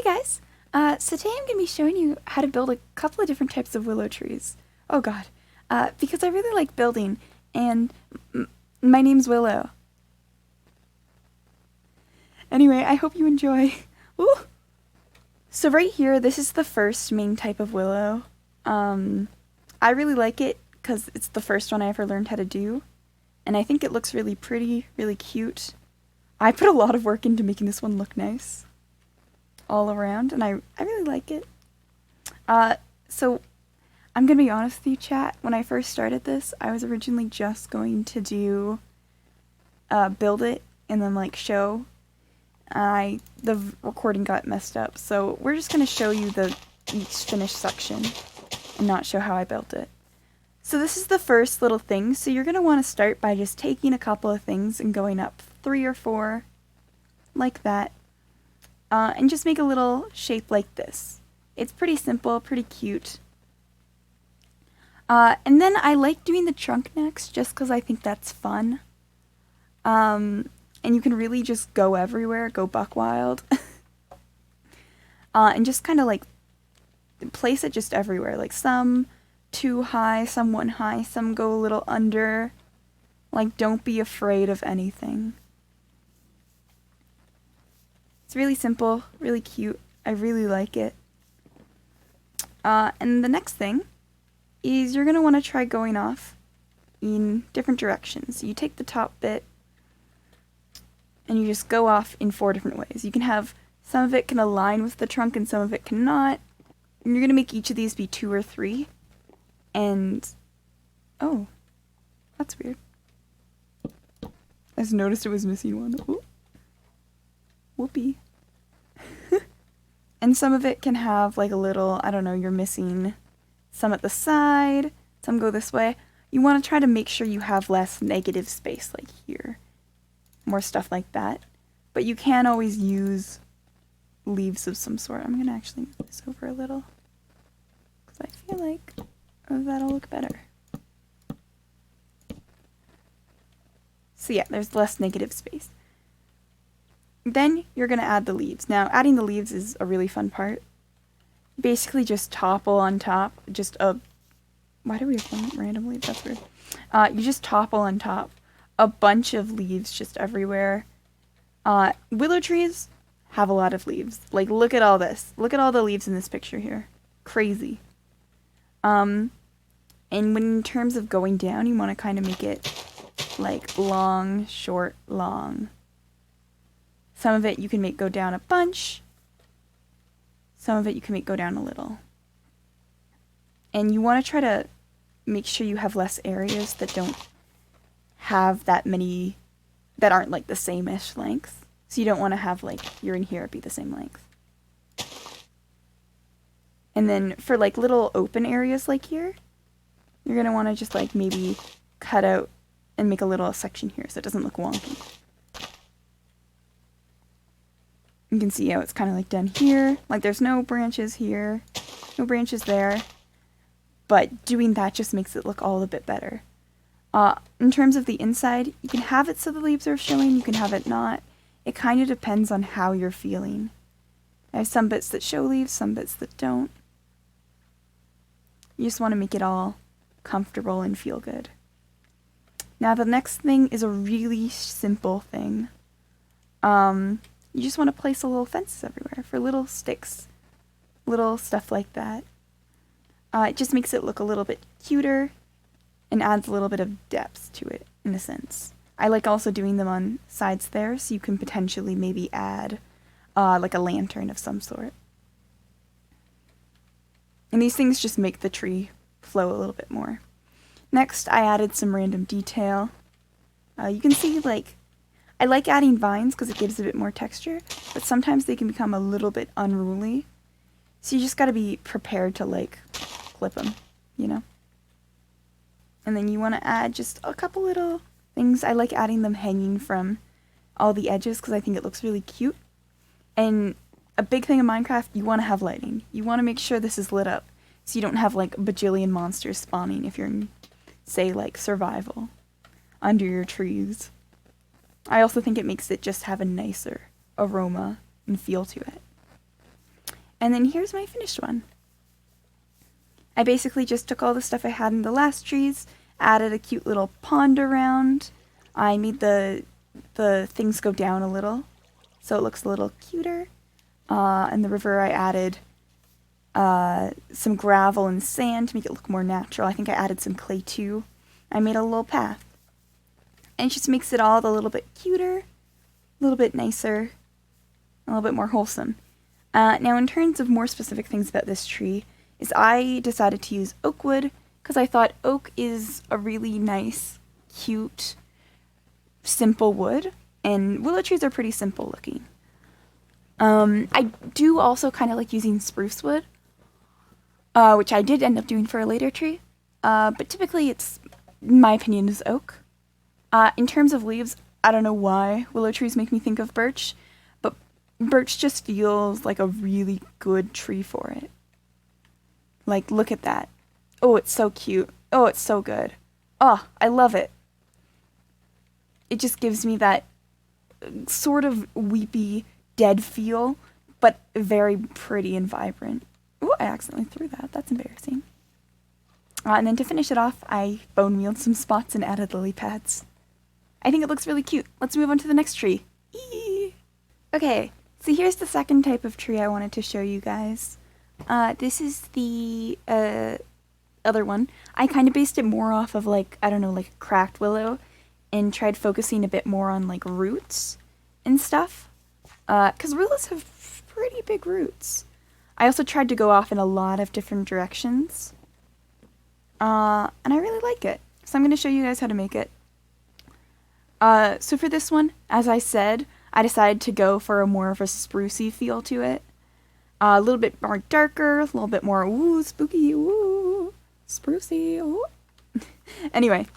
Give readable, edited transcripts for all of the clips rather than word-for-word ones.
Hey guys! So today I'm going to be showing you how to build a couple of different types of willow trees. Oh god. Because I really like building, and my name's Willow. Anyway, I hope you enjoy. Ooh. So right here, this is the first main type of willow. I really like it because it's the first one I ever learned how to do, and I think it looks really pretty, really cute. I put a lot of work into making this one look nice all around, and I really like it. So I'm gonna be honest with you, chat. When I first started this, I was originally just going to do build it and then like show. The recording got messed up, so we're just gonna show you each finished section and not show how I built it. So this is the first little thing. So you're gonna want to start by just taking a couple of things and going up 3 or 4 like that. And just make a little shape like this. It's pretty simple, pretty cute. And then I like doing the trunk next just because I think that's fun. And you can really just go everywhere, go buck wild. And just kind of like place it just everywhere. Like some too high, some 1 high, some go a little under. Like, don't be afraid of anything. It's really simple, really cute. I really like it. And the next thing is you're going to want to try going off in different directions. You take the top bit and you just go off in 4 different ways. You can have some of it can align with the trunk and some of it cannot. And you're going to make each of these be 2 or 3. And, oh, that's weird. I just noticed it was missing one. Ooh. Whoopee. And some of it can have like a little, I don't know, you're missing some at the side, some go this way. You want to try to make sure you have less negative space like here. More stuff like that. But you can always use leaves of some sort. I'm going to actually move this over a little, because I feel like that'll look better. So yeah, there's less negative space. Then you're going to add the leaves. Now, adding the leaves is a really fun part. Basically just topple on top, why do we have one random leaf? That's weird. You just topple on top a bunch of leaves just everywhere. Willow trees have a lot of leaves. Like, look at all this. Look at all the leaves in this picture here. Crazy. And when in terms of going down, you want to kind of make it like long, short, long. Some of it you can make go down a bunch. Some of it you can make go down a little. And you want to try to make sure you have less areas that don't have that many, that aren't like the same-ish length. So you don't want to have like, you're in here, be the same length. And then for like little open areas like here, you're going to want to just like maybe cut out and make a little section here so it doesn't look wonky. You can see how it's kind of like done here. Like there's no branches here, no branches there. But doing that just makes it look all a bit better. In terms of the inside, you can have it so the leaves are showing, you can have it not. It kind of depends on how you're feeling. I have some bits that show leaves, some bits that don't. You just want to make it all comfortable and feel good. Now the next thing is a really simple thing. You just want to place a little fences everywhere for little sticks, little stuff like that. It just makes it look a little bit cuter and adds a little bit of depth to it, in a sense. I like also doing them on sides there, so you can potentially maybe add like a lantern of some sort. And these things just make the tree flow a little bit more. Next, I added some random detail. You can see like, I like adding vines because it gives a bit more texture, but sometimes they can become a little bit unruly. So you just gotta be prepared to like clip them, you know? And then you want to add just a couple little things. I like adding them hanging from all the edges because I think it looks really cute. And a big thing in Minecraft, you want to have lighting. You want to make sure this is lit up so you don't have like a bajillion monsters spawning if you're in, say, like survival under your trees. I also think it makes it just have a nicer aroma and feel to it. And then here's my finished one. I basically just took all the stuff I had in the last trees, added a cute little pond around. I made the things go down a little, so it looks a little cuter. And the river I added some gravel and sand to make it look more natural. I think I added some clay too. I made a little path. And it just makes it all a little bit cuter, a little bit nicer, a little bit more wholesome. Now in terms of more specific things about this tree, is I decided to use oak wood because I thought oak is a really nice, cute, simple wood, and willow trees are pretty simple looking. I do also kind of like using spruce wood, which I did end up doing for a later tree, but typically it's, in my opinion, is oak. In terms of leaves, I don't know why willow trees make me think of birch, but birch just feels like a really good tree for it. Like, look at that. Oh, it's so cute. Oh, it's so good. Oh, I love it. It just gives me that sort of weepy, dead feel, but very pretty and vibrant. Ooh, I accidentally threw that. That's embarrassing. And then to finish it off, I bone mealed some spots and added lily pads. I think it looks really cute. Let's move on to the next tree. Eee! Okay, so here's the second type of tree I wanted to show you guys. This is the other one. I kind of based it more off of, like, I don't know, like a cracked willow, and tried focusing a bit more on, like, roots and stuff. Because willows have pretty big roots. I also tried to go off in a lot of different directions. And I really like it. So I'm going to show you guys how to make it. So for this one, as I said, I decided to go for a more of a sprucey feel to it. A little bit more darker, a little bit more, ooh, spooky, ooh, sprucey, ooh. Anyway,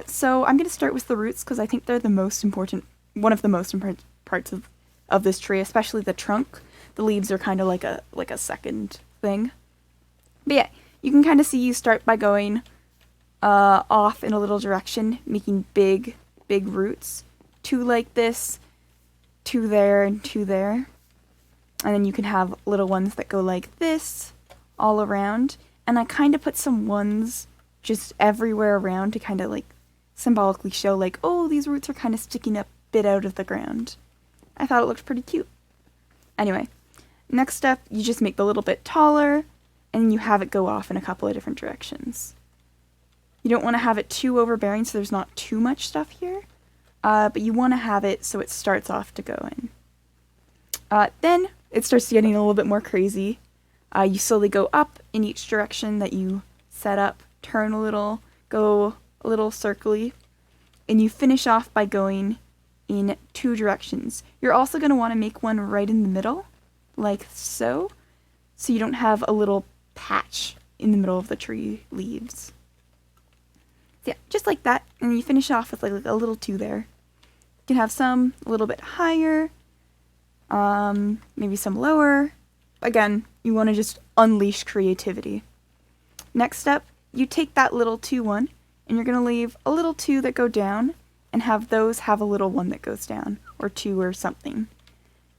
so I'm going to start with the roots because I think they're the most important, one of the most important parts of this tree, especially the trunk. The leaves are kind of like a second thing. But yeah, you can kind of see you start by going off in a little direction, making big roots. Two like this, two there, and two there. And then you can have little ones that go like this all around. And I kind of put some ones just everywhere around to kind of like symbolically show like, oh, these roots are kind of sticking up a bit out of the ground. I thought it looked pretty cute. Anyway, next step, you just make the little bit taller and you have it go off in a couple of different directions. You don't want to have it too overbearing so there's not too much stuff here, but you want to have it so it starts off to go in. Then it starts getting a little bit more crazy. You slowly go up in each direction that you set up, turn a little, go a little circly, and you finish off by going in two directions. You're also going to want to make one right in the middle, like so you don't have a little patch in the middle of the tree leaves. So yeah, just like that, and you finish off with like a little two there. You can have some a little bit higher, maybe some lower. Again, you want to just unleash creativity. Next step, you take that little two one, and you're going to leave a little two that go down, and have those have a little one that goes down, or two or something.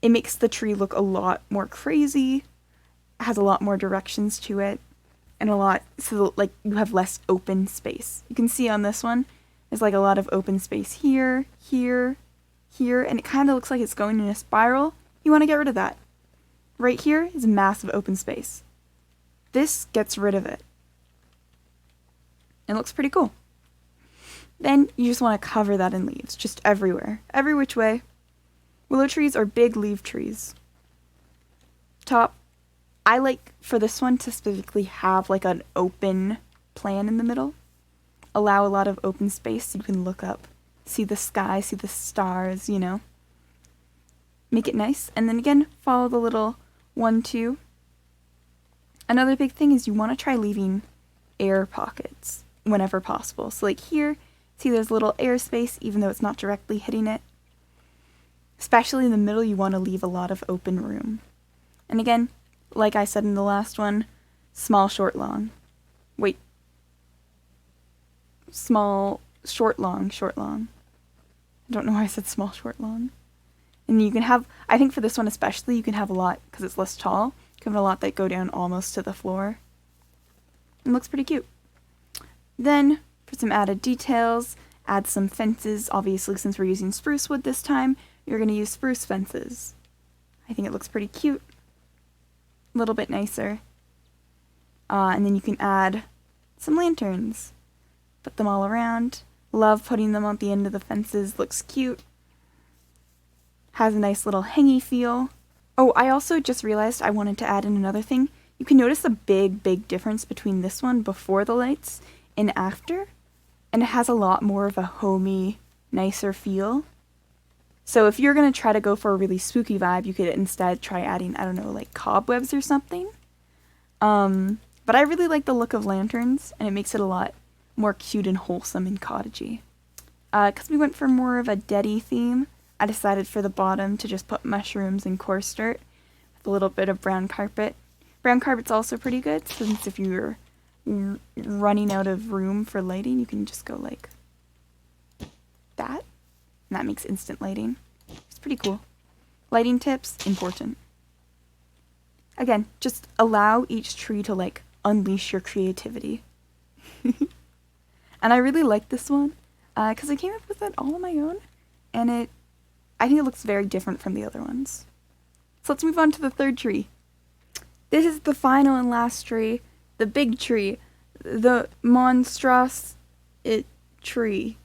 It makes the tree look a lot more crazy, has a lot more directions to it, and a lot, so like you have less open space. You can see on this one, there's like a lot of open space here, here, here, and it kind of looks like it's going in a spiral. You want to get rid of that. Right here is a massive open space. This gets rid of it. It looks pretty cool. Then you just want to cover that in leaves, just everywhere, every which way. Willow trees are big leaf trees. Top, I like for this one to specifically have like an open plan in the middle. Allow a lot of open space so you can look up, see the sky, see the stars, you know. Make it nice. And then again, follow the little 1, 2. Another big thing is you want to try leaving air pockets whenever possible. So like here, see there's a little air space even though it's not directly hitting it. Especially in the middle, you want to leave a lot of open room. And again, like I said in the last one, small, short, long. Wait. Small, short, long, short, long. I don't know why I said small, short, long. And you can have, I think for this one especially, you can have a lot, because it's less tall, you Given a lot that go down almost to the floor. It looks pretty cute. Then, for some added details, add some fences. Obviously, since we're using spruce wood this time, you're going to use spruce fences. I think it looks pretty cute. A little bit nicer. And then you can add some lanterns. Put them all around. Love putting them on the end of the fences. Looks cute. Has a nice little hangy feel. Oh, I also just realized I wanted to add in another thing. You can notice a big difference between this one before the lights and after. And it has a lot more of a homey, nicer feel. So if you're going to try to go for a really spooky vibe, you could instead try adding, I don't know, like cobwebs or something. But I really like the look of lanterns, and it makes it a lot more cute and wholesome and cottagey. Because we went for more of a deady theme, I decided for the bottom to just put mushrooms and coarse dirt with a little bit of brown carpet. Brown carpet's also pretty good, since if you're running out of room for lighting, you can just go like that. And that makes instant lighting. It's pretty cool. Lighting tips, important. Again, just allow each tree to like unleash your creativity. And I really like this one because I came up with it all on my own, and I think it looks very different from the other ones. So let's move on to the third tree. This is the final and last tree, the big tree, the monstrous tree.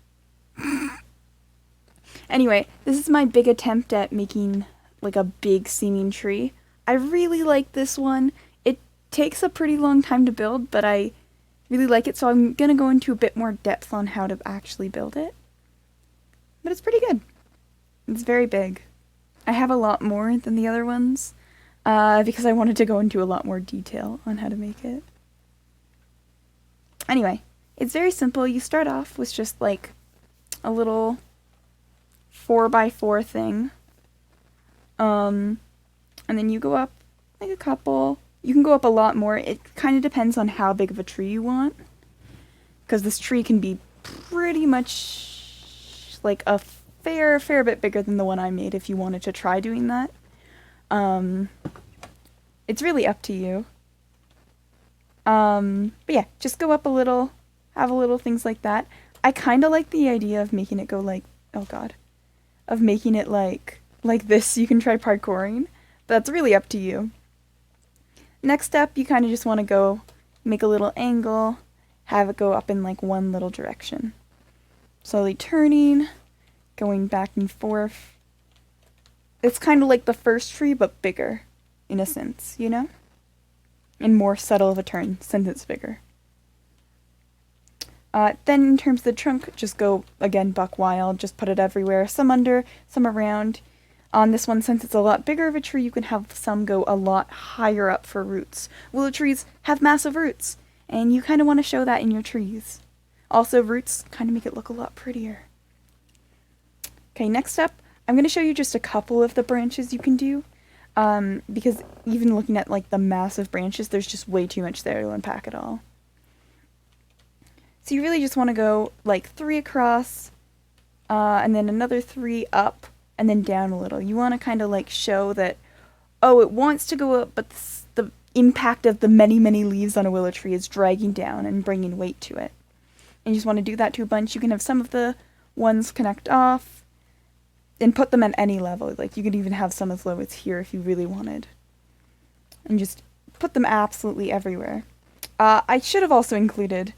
Anyway, this is my big attempt at making like a big seeming tree. I really like this one. It takes a pretty long time to build, but I really like it, so I'm going to go into a bit more depth on how to actually build it. But it's pretty good. It's very big. I have a lot more than the other ones, because I wanted to go into a lot more detail on how to make it. Anyway, it's very simple. You start off with just like a little 4x4 thing. And then you go up like a couple. You can go up a lot more. It kind of depends on how big of a tree you want. Because this tree can be pretty much like a fair bit bigger than the one I made if you wanted to try doing that. It's really up to you. But yeah, just go up a little, have a little things like that. I kind of like the idea of making it go like, oh god, of making it like this. You can try parkouring, but that's really up to you. Next up, you kind of just want to go make a little angle, have it go up in like one little direction. Slowly turning, going back and forth. It's kind of like the first tree, but bigger, in a sense, you know? And more subtle of a turn, since it's bigger. Then in terms of the trunk, just go, again, buck wild, just put it everywhere, some under, some around. On this one, since it's a lot bigger of a tree, you can have some go a lot higher up for roots. Willow trees have massive roots, and you kind of want to show that in your trees. Also, roots kind of make it look a lot prettier. Okay, next up, I'm going to show you just a couple of the branches you can do, because even looking at like the massive branches, there's just way too much there to unpack it all. So you really just want to go like 3 across, and then another 3 up, and then down a little. You want to kind of like show that, oh, it wants to go up, but the impact of the many leaves on a willow tree is dragging down and bringing weight to it. And you just want to do that to a bunch. You can have some of the ones connect off and put them at any level. Like you could even have some as low as here if you really wanted. And just put them absolutely everywhere. I should have also included,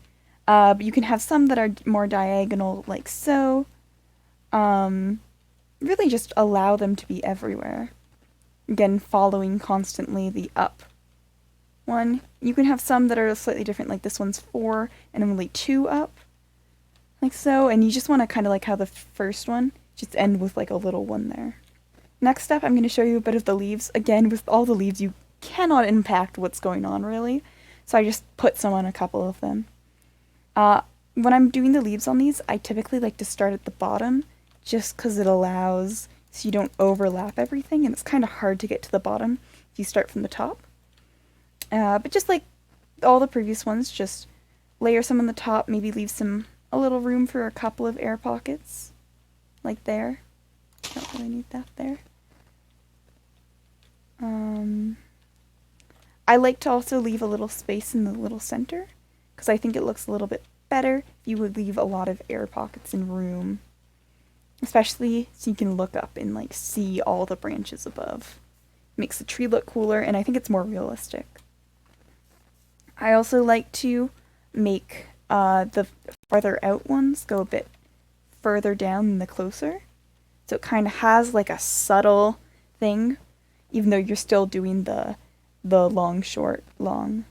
but you can have some that are more diagonal like so. Really just allow them to be everywhere. Again, following constantly the up one. You can have some that are slightly different, like this one's 4 and only 2 up. Like so, and you just want to kind of like how the first one, just end with like a little one there. Next up, I'm going to show you a bit of the leaves. Again, with all the leaves, you cannot impact what's going on really. So I just put some on a couple of them. When I'm doing the leaves on these, I typically like to start at the bottom, just because it allows so you don't overlap everything, and it's kind of hard to get to the bottom if you start from the top. But just like all the previous ones, just layer some on the top, maybe leave a little room for a couple of air pockets, like there. Don't really need that there. I like to also leave a little space in the little center, because I think it looks a little bit better if you would leave a lot of air pockets in room. Especially so you can look up and like see all the branches above. Makes the tree look cooler, and I think it's more realistic. I also like to make the farther out ones go a bit further down than the closer. So it kind of has like a subtle thing, even though you're still doing the long, short, long.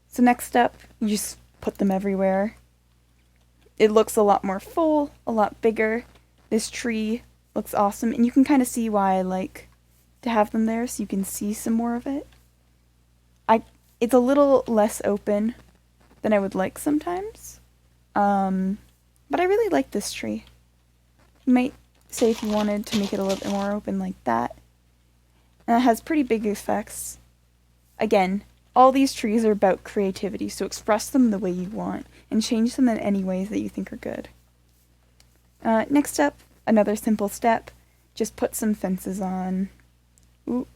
So next up, you just put them everywhere. It looks a lot more full, a lot bigger. This tree looks awesome, and you can kind of see why I like to have them there, so you can see some more of it. It's a little less open than I would like sometimes, but I really like this tree. You might say if you wanted to make it a little bit more open like that. And it has pretty big effects. Again, all these trees are about creativity, so express them the way you want, and change them in any ways that you think are good. Next up, another simple step, just put some fences on. Ooh.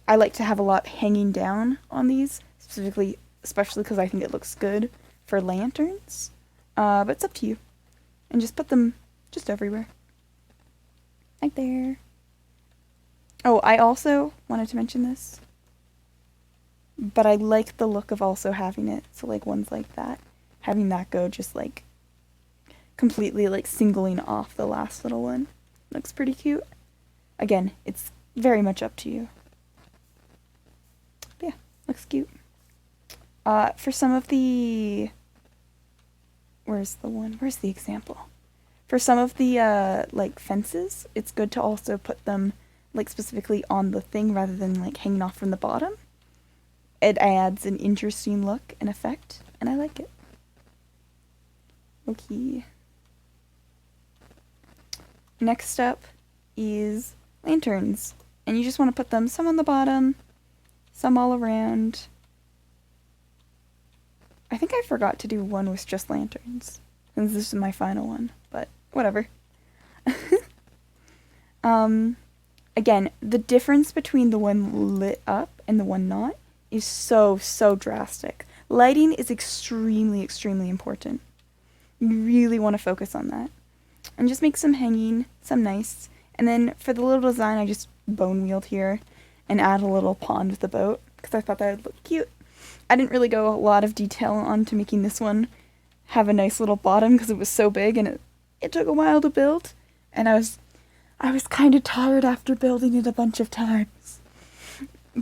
I like to have a lot hanging down on these, especially because I think it looks good for lanterns, but it's up to you. And just put them just everywhere. Right there. Oh, I also wanted to mention this, but I like the look of also having it, so like ones like that, having that go just like completely like singling off the last little one. Looks pretty cute. Again, it's very much up to you. Yeah, looks cute. For some of the... Where's the example? For some of the, like, fences, it's good to also put them, like, specifically on the thing rather than, like, hanging off from the bottom. It adds an interesting look and effect, and I like it. Okay. Next up is lanterns. And you just want to put them some on the bottom, some all around. I think I forgot to do one with just lanterns, since this is my final one, but whatever. Again, the difference between the one lit up and the one not is so drastic. Lighting is extremely important. You really want to focus on that. And just make some hanging, some nice. And then for the little design, I just bone wheeled here and add a little pond with the boat, because I thought that would look cute. I didn't really go a lot of detail onto making this one have a nice little bottom, because it was so big and it took a while to build. And I was kind of tired after building it a bunch of times.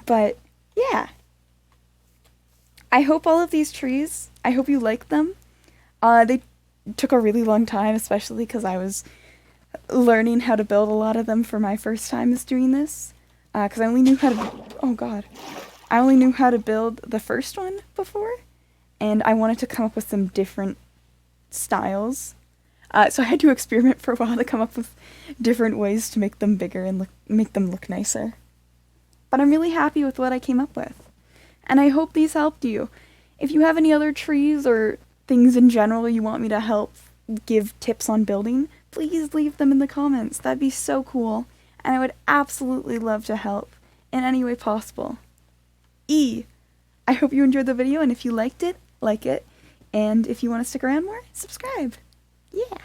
But yeah. I hope all of these trees, I hope you like them. They took a really long time, especially because I was learning how to build a lot of them for my first time doing this. Because I only knew how to... Oh god. I only knew how to build the first one before, and I wanted to come up with some different styles. So I had to experiment for a while to come up with different ways to make them bigger and make them look nicer. But I'm really happy with what I came up with. And I hope these helped you. If you have any other trees or things in general you want me to help give tips on building, please leave them in the comments. That'd be so cool. And I would absolutely love to help in any way possible. I hope you enjoyed the video, and if you liked it, like it. And if you want to stick around more, subscribe. Yeah.